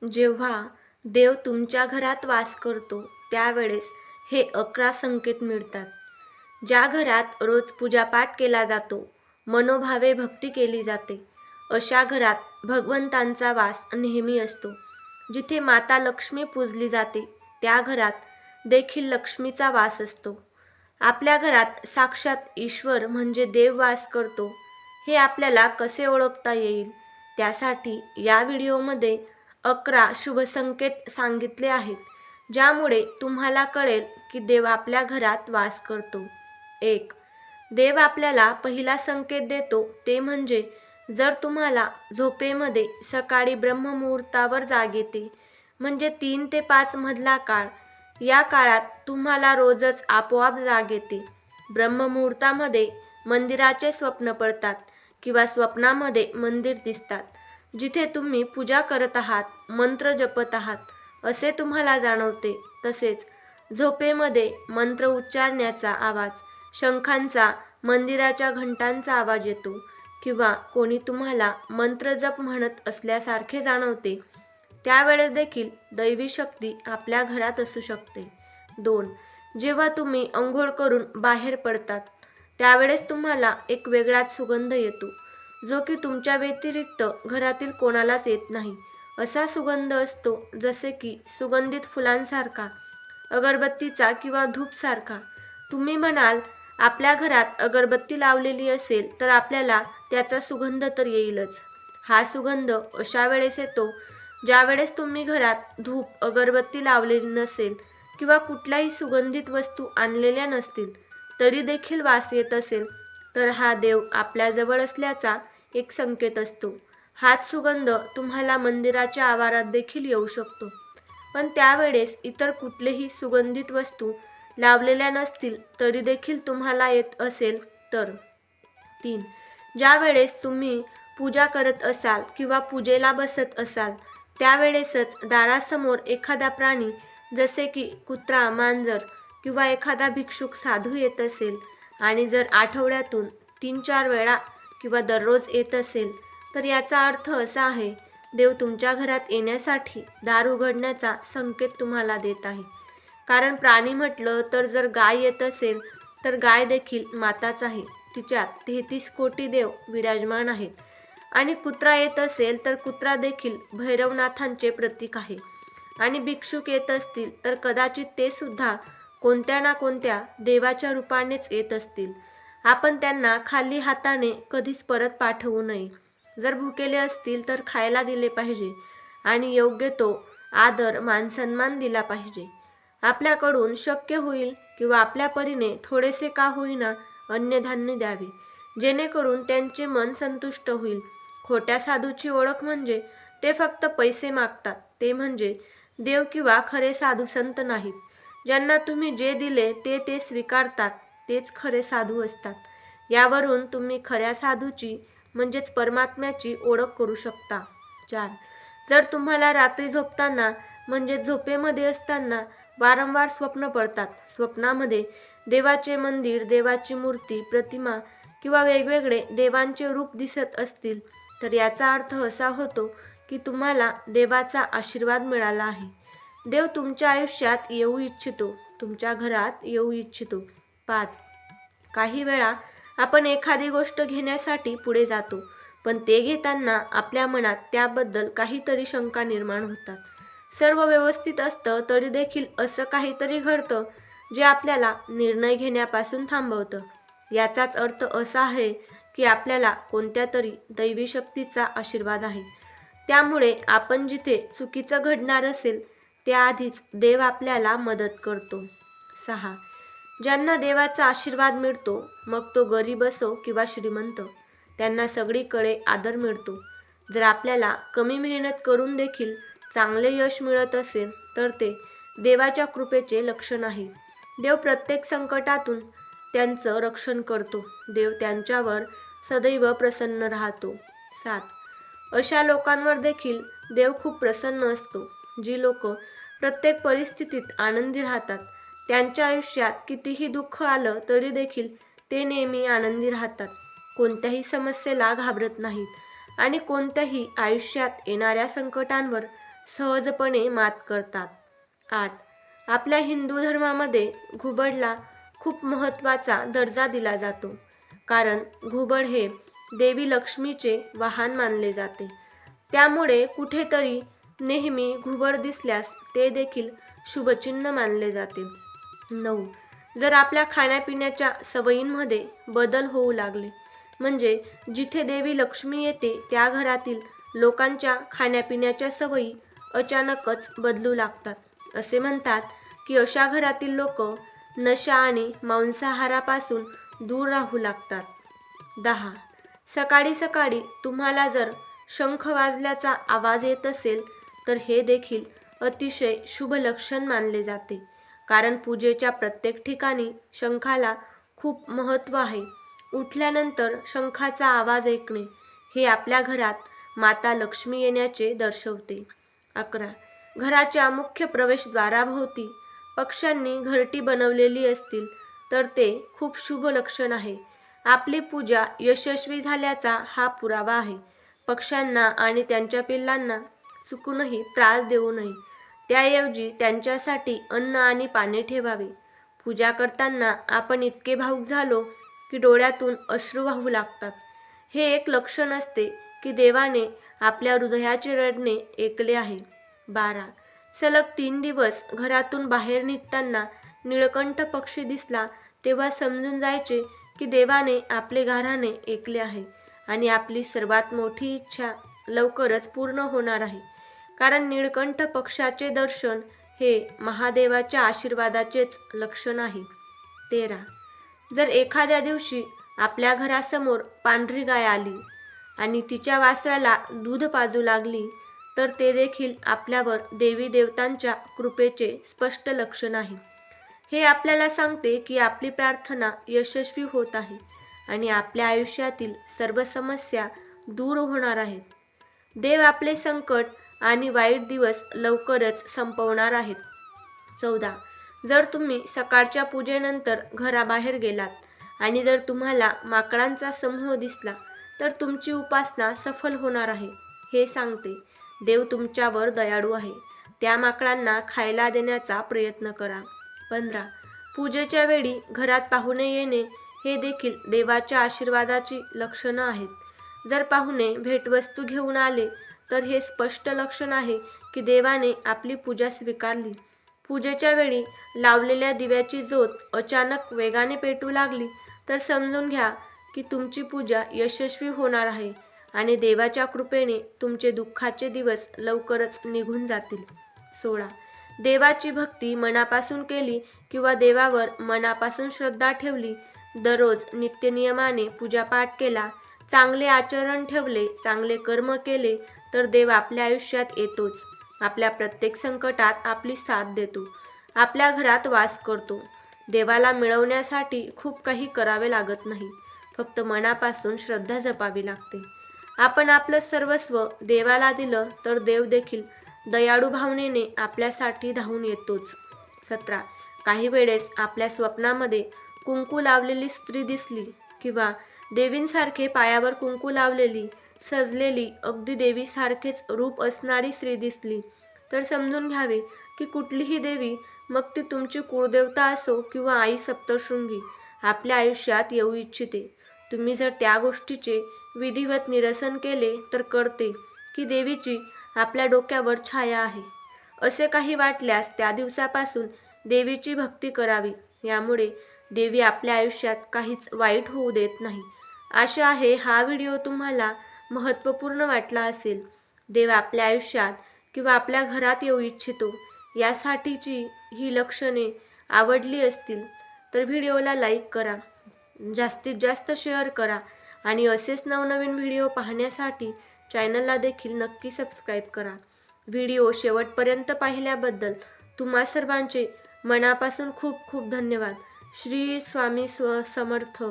जेव्हा देव तुमच्या घरात वास करतो त्यावेळेस हे 11 संकेत मिळतात. ज्या घरात रोज पूजापाठ केला जातो, मनोभावे भक्ती केली जाते, अशा घरात भगवंतांचा वास नेहमी असतो. जिथे माता लक्ष्मी पूजली जाते त्या घरात देखील लक्ष्मीचा वास असतो. आपल्या घरात साक्षात ईश्वर म्हणजे देव वास करतो हे आपल्याला कसे ओळखता येईल? त्यासाठी या व्हिडिओमध्ये 11 शुभ संकेत सांगितले आहेत, ज्यामुळे तुम्हाला कळेल की देव आपल्या घरात वास करतो. 1. देव आपल्याला पहिला संकेत देतो ते म्हणजे जर तुम्हाला झोपेमध्ये सकाळी ब्रह्ममुहूर्तावर जाग येते, म्हणजे 3 ते 5 मधला काळ. या काळात तुम्हाला रोजच आपोआप जाग येते. ब्रह्ममुहूर्तामध्ये मंदिराचे स्वप्न पडतात किंवा स्वप्नामध्ये मंदिर दिसतात, जिथे तुम्ही पूजा करत आहात, मंत्र जपत आहात असे तुम्हाला जाणवते. तसेच झोपेमध्ये मंत्र उच्चारण्याचा आवाज, शंखांचा, मंदिराच्या घंटांचा आवाज येतो किंवा कोणी तुम्हाला मंत्र जप म्हणत असल्यासारखे जाणवते. त्यावेळेस देखील दैवी शक्ती आपल्या घरात असू शकते. 2. जेव्हा तुम्ही अंघोळ करून बाहेर पडतात त्यावेळेस तुम्हाला एक वेगळाच सुगंध येतो, जो की तुमच्या व्यतिरिक्त घरातील कोणालाच येत नाही. असा सुगंध असतो जसे की सुगंधित फुलांसारखा, अगरबत्तीचा किंवा धूपसारखा. तुम्ही म्हणाल, आपल्या घरात अगरबत्ती लावलेली असेल तर आपल्याला त्याचा सुगंध तर येईलच. हा सुगंध अशा वेळेस येतो ज्यावेळेस तुम्ही घरात धूप, अगरबत्ती लावलेली नसेल किंवा कुठल्याही सुगंधित वस्तू आणलेल्या नसतील, तरी देखील वास येत असेल तर हा देव आपल्याजवळ असल्याचा एक संकेत असतो. हाच सुगंध तुम्हाला मंदिराच्या आवारात देखील येऊ शकतो, पण त्यावेळेस इतर कुठलेही सुगंधित वस्तू लावलेल्या नसतील तरी देखील तुम्हाला येत असेल तर. 3. ज्या वेळेस तुम्ही पूजा करत असाल किंवा पूजेला बसत असाल त्यावेळेसच दारासमोर एखादा प्राणी जसे की कुत्रा, मांजर किंवा एखादा भिक्षुक साधू येत असेल आणि जर आठवड्यातून 3-4 वेळा किंवा दररोज येत असेल तर याचा अर्थ असा आहे, देव तुमच्या घरात येण्यासाठी दार उघडण्याचा संकेत तुम्हाला देत आहे. कारण प्राणी म्हटलं तर जर गाय येत असेल तर गाय देखील माताच आहे, तिच्यात 33 कोटी देव विराजमान आहेत. आणि कुत्रा येत असेल तर कुत्रा देखील भैरवनाथांचे प्रतीक आहे. आणि भिक्षुक येत असतील तर कदाचित ते सुद्धा कोणत्या ना कोणत्या देवाच्या रूपानेच येत असतील. आपण त्यांना खाली हाताने कधीच परत पाठवू नये. जर भुकेले असतील तर खायला दिले पाहिजे आणि योग्य तो आदर, मानसन्मान दिला पाहिजे. आपल्याकडून शक्य होईल किंवा आपल्या परीने थोडेसे का होईना अन्नधान्य द्यावे, जेणेकरून त्यांचे मन संतुष्ट होईल. खोट्या साधूची ओळख म्हणजे ते फक्त पैसे मागतात. ते म्हणजे देव किंवा खरे साधू संत नाहीत. ज्यांना तुम्ही जे दिले ते स्वीकारतात तेच खरे साधू असतात. यावरून तुम्ही खऱ्या साधूची म्हणजेच परमात्म्याची ओळख करू शकता. 4. जर तुम्हाला रात्री झोपताना म्हणजे झोपेमध्ये असताना वारंवार स्वप्न पडतात, स्वप्नामध्ये देवाचे मंदिर, देवाची मूर्ती, प्रतिमा किंवा वेगवेगळे देवांचे रूप दिसत असतील तर याचा अर्थ असा होतो की तुम्हाला देवाचा आशीर्वाद मिळाला आहे. देव तुमच्या आयुष्यात येऊ इच्छितो, तुमच्या घरात येऊ इच्छितो. 5. काही वेळा आपण एखादी गोष्ट घेण्यासाठी पुढे जातो, पण ते घेताना आपल्या मनात त्याबद्दल काहीतरी शंका निर्माण होतात. सर्व व्यवस्थित असतं तरी देखील असं काहीतरी घडतं जे आपल्याला निर्णय घेण्यापासून थांबवतं. याचाच अर्थ असा आहे की आपल्याला कोणत्या तरी दैवी शक्तीचा आशीर्वाद आहे. त्यामुळे आपण जिथे चुकीचं घडणार असेल त्याआधीच देव आपल्याला मदत करतो. 6. ज्यांना देवाचा आशीर्वाद मिळतो, मग तो गरीब असो किंवा श्रीमंत, त्यांना सगळीकडे आदर मिळतो. जर आपल्याला कमी मेहनत करून देखील चांगले यश मिळत असेल तर ते देवाच्या कृपेचे लक्षण आहे. देव प्रत्येक संकटातून त्यांचं रक्षण करतो. देव त्यांच्यावर सदैव प्रसन्न राहतो. 7. अशा लोकांवर देखील देव खूप प्रसन्न असतो, जी लोक प्रत्येक परिस्थितीत आनंदी राहतात. त्यांच्या आयुष्यात कितीही दुःख आलं तरी देखील ते नेहमी आनंदी राहतात, कोणत्याही समस्येला घाबरत नाहीत आणि कोणत्याही आयुष्यात येणाऱ्या संकटांवर सहजपणे मात करतात. 8. आपल्या हिंदू धर्मामध्ये घुबडला खूप महत्त्वाचा दर्जा दिला जातो, कारण घुबड हे देवी लक्ष्मीचे वाहन मानले जाते. त्यामुळे कुठेतरी नेहमी घुबड दिसल्यास ते देखील शुभचिन्ह मानले जाते. 9. जर आपल्या खाण्यापिण्याच्या सवयींमध्ये बदल होऊ लागले, म्हणजे जिथे देवी लक्ष्मी येते त्या घरातील लोकांच्या खाण्यापिण्याच्या सवयी अचानकच बदलू लागतात. असे म्हणतात की अशा घरातील लोक नशा आणि मांसाहारापासून दूर राहू लागतात. 10. सकाळी सकाळी तुम्हाला जर शंख वाजल्याचा आवाज येत असेल तर हे देखील अतिशय शुभ लक्षण मानले जाते, कारण पूजेच्या प्रत्येक ठिकाणी शंखाला खूप महत्त्व आहे. उठल्यानंतर शंखाचा आवाज ऐकणे हे आपल्या घरात माता लक्ष्मी येण्याचे दर्शवते. 11. घराच्या मुख्य प्रवेशद्वाराभोवती पक्ष्यांनी घरटी बनवलेली असतील तर ते खूप शुभ लक्षण आहे. आपली पूजा यशस्वी झाल्याचा हा पुरावा आहे. पक्ष्यांना आणि त्यांच्या पिल्लांना चुकूनही त्रास देऊ नये. त्याऐवजी त्यांच्यासाठी अन्न आणि पाणी ठेवावे. पूजा करताना आपण इतके भावुक झालो की डोळ्यातून अश्रू वाहू लागतात. हे एक लक्षण असते की देवाने आपल्या हृदयाचे रडणे ऐकले आहे. 12. सलग 3 दिवस घरातून बाहेर निघताना निळकंठ पक्षी दिसला तेव्हा समजून जायचे की देवाने आपले गाऱ्हाणे ऐकले आहे आणि आपली सर्वात मोठी इच्छा लवकरच पूर्ण होणार आहे, कारण निळकंठ पक्षाचे दर्शन हे महादेवाच्या आशीर्वादाचेच लक्षण आहे. 13. जर एखाद्या दिवशी आपल्या घरासमोर पांढरी गाय आली आणि तिच्या वासराला दूध पाजू लागली तर ते देखील आपल्यावर देवी देवतांच्या कृपेचे स्पष्ट लक्षण आहे. हे आपल्याला सांगते की आपली प्रार्थना यशस्वी होत आहे आणि आपल्या आयुष्यातील सर्व समस्या दूर होणार आहेत. देव आपले संकट आणि वाईट दिवस लवकरच संपवणार आहेत. 14. जर तुम्ही सकाळच्या पूजेनंतर घराबाहेर गेलात आणि जर तुम्हाला माकडांचा समूह दिसला तर तुमची उपासना सफल होणार आहे. हे सांगते देव तुमच्यावर दयाळू आहे. त्या माकडांना खायला देण्याचा प्रयत्न करा. 15. पूजेच्या वेळी घरात पाहुणे येणे हे देखील देवाच्या आशीर्वादाची लक्षणं आहेत. जर पाहुणे भेटवस्तू घेऊन आले तर हे स्पष्ट लक्षण आहे की देवाने आपली पूजा स्वीकारली. पूजेच्या वेळी लावलेल्या दिव्याची ज्योत अचानक वेगाने पेटू लागली तर समजून घ्या की तुमची पूजा यशस्वी होणार आहे आणि देवाच्या कृपेने तुमचे दुःखाचे दिवस लवकरच निघून जातील. 16. देवाची भक्ती मनापासून केली किंवा देवावर मनापासून श्रद्धा ठेवली, दररोज नित्यनियमाने पूजापाठ केला, चांगले आचरण ठेवले, चांगले कर्म केले तर देव आपल्या आयुष्यात येतोच. आपल्या प्रत्येक संकटात आपली साथ देतो, आपल्या घरात वास करतो. देवाला मिळवण्यासाठी खूप काही करावे लागत नाही, फक्त मनापासून श्रद्धा जपावी लागते. आपण आपलं सर्वस्व देवाला दिलं तर देव देखील दयाळू भावनेने आपल्यासाठी धावून येतोच. 17. काही वेळेस आपल्या स्वप्नामध्ये कुंकू लावलेली स्त्री दिसली किंवा देवींसारखे पायावर कुंकू लावलेली, सजलेली, अगदी देवीसारखेच रूप असणारी स्त्री दिसली तर समजून घ्यावे की कुठलीही देवी, मग ती तुमची कुळदेवता असो किंवा आई सप्तशृंगी, आपल्या आयुष्यात येऊ इच्छिते. तुम्ही जर त्या गोष्टीचे विधिवत निरसन केले तर कळते की देवीची आपल्या डोक्यावर छाया आहे. असे काही वाटल्यास त्या दिवसापासून देवीची भक्ती करावी. यामुळे देवी आपल्या आयुष्यात काहीच वाईट होऊ देत नाही. आशा आहे हा व्हिडिओ तुम्हाला महत्त्वपूर्ण वाटला असेल. देव आपल्या आयुष्यात किंवा आपल्या घरात येऊ इच्छितो यासाठीची ही लक्षणे आवडली असतील तर व्हिडिओला लाईक करा, जास्तीत जास्त शेअर करा आणि असेच नवनवीन व्हिडिओ पाहण्यासाठी चॅनलला देखील नक्की सबस्क्राईब करा. व्हिडिओ शेवटपर्यंत पाहिल्याबद्दल तुम्हा सर्वांचे मनापासून खूप खूप धन्यवाद. श्री स्वामी समर्थ.